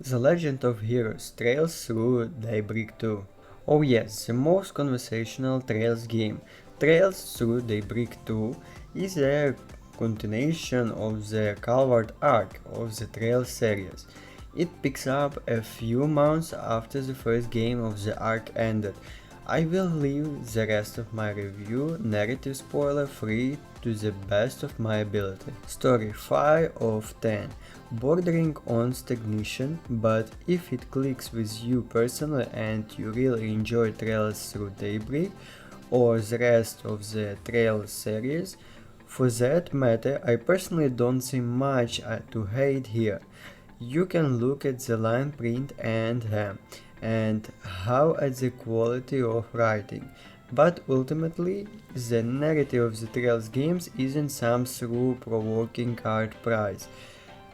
The Legend of Heroes Trails through Daybreak II. Oh yes, the most conversational Trails game. Trails through Daybreak II is a continuation of the Calvard arc of the Trails series. It picks up a few months after the first game of the arc ended. I will leave the rest of my review narrative spoiler free to the best of my ability. Story 5 of 10, bordering on stagnation, but if it clicks with you personally and you really enjoy Trails through Daybreak or the rest of the Trails series, for that matter I personally don't see much to hate here. You can look at the line print and how at the quality of writing, but ultimately the narrative of the Trails games isn't some through-provoking art prize.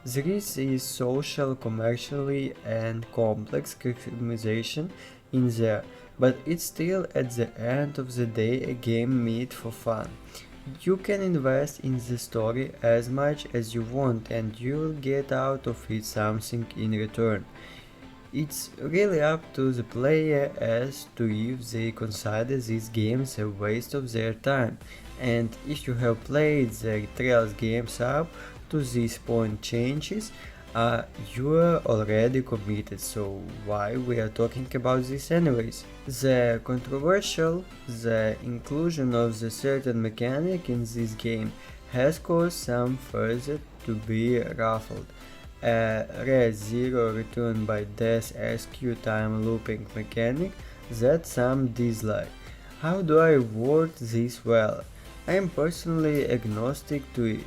There is a social, commercially, and complex customization in there, but it's still at the end of the day a game made for fun. You can invest in the story as much as you want and you'll get out of it something in return. It's really up to the player as to if they consider these games a waste of their time, and if you have played the Trails games up to this point changes, you are already committed, so why we are talking about this anyways? The inclusion of the certain mechanic in this game has caused some further to be ruffled. A rare zero returned by death SQ time looping mechanic that some dislike. How do I word this well? I am personally agnostic to it.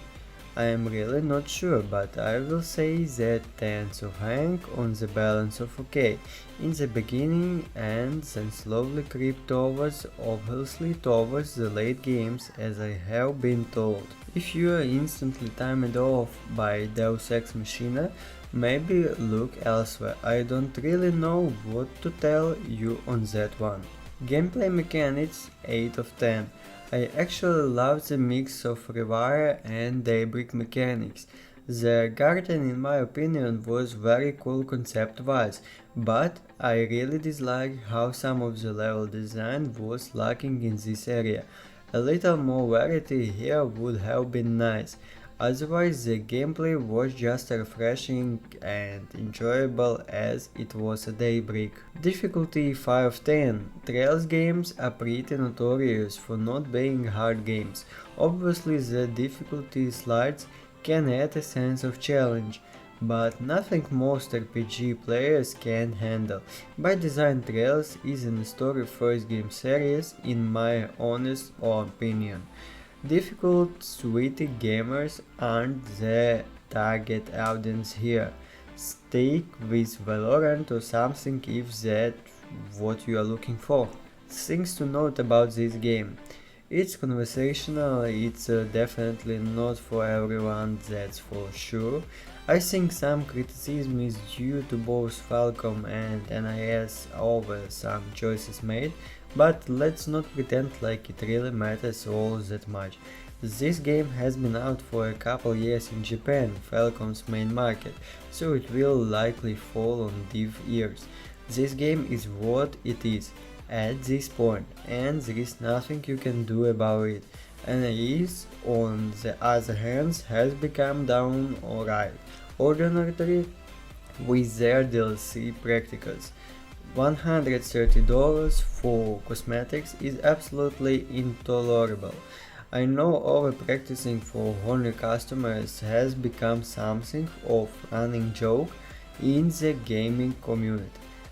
I am really not sure, but I will say that tends to hang on the balance of okay in the beginning and then slowly creep towards, obviously towards the late games as I have been told. If you are instantly timed off by Deus Ex Machina, maybe look elsewhere. I don't really know what to tell you on that one. Gameplay mechanics 8 of 10. I actually love the mix of Rewire and Daybreak mechanics. The garden in my opinion was very cool concept-wise, but I really dislike how some of the level design was lacking in this area. A little more variety here would have been nice. Otherwise, the gameplay was just refreshing and enjoyable as it was a Daybreak. Difficulty 5 of 10. Trails games are pretty notorious for not being hard games. Obviously, the difficulty slides can add a sense of challenge, but nothing most RPG players can handle. By design, Trails is a story first game series in my honest opinion. Difficult, sweaty gamers aren't the target audience here. Stick with Valorant or something if that's what you are looking for. Things to note about this game. It's conversational, it's definitely not for everyone, that's for sure. I think some criticism is due to both Falcom and NIS over some choices made, but let's not pretend like it really matters all that much. This game has been out for a couple years in Japan, Falcom's main market, so it will likely fall on deaf ears. This game is what it is at this point, and there is nothing you can do about it. NIS, on the other hand, has become down alright, ordinary with their DLC practicals. $130 for cosmetics is absolutely intolerable. I know over-practicing for only customers has become something of running joke in the gaming community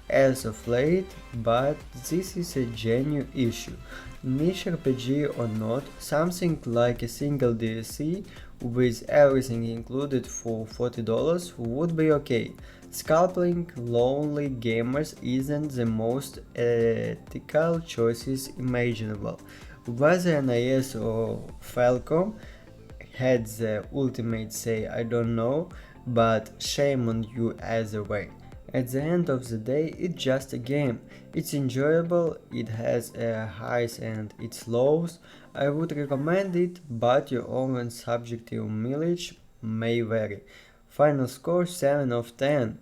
as of late, but this is a genuine issue. Niche RPG or not, something like a single DLC with everything included for $40 would be okay. Scalping lonely gamers isn't the most ethical choices imaginable. Whether NIS or Falcom had the ultimate say, I don't know, but shame on you either way. At the end of the day, it's just a game. It's enjoyable, it has a highs and its lows. I would recommend it, but your own subjective mileage may vary. Final score 7 of 10.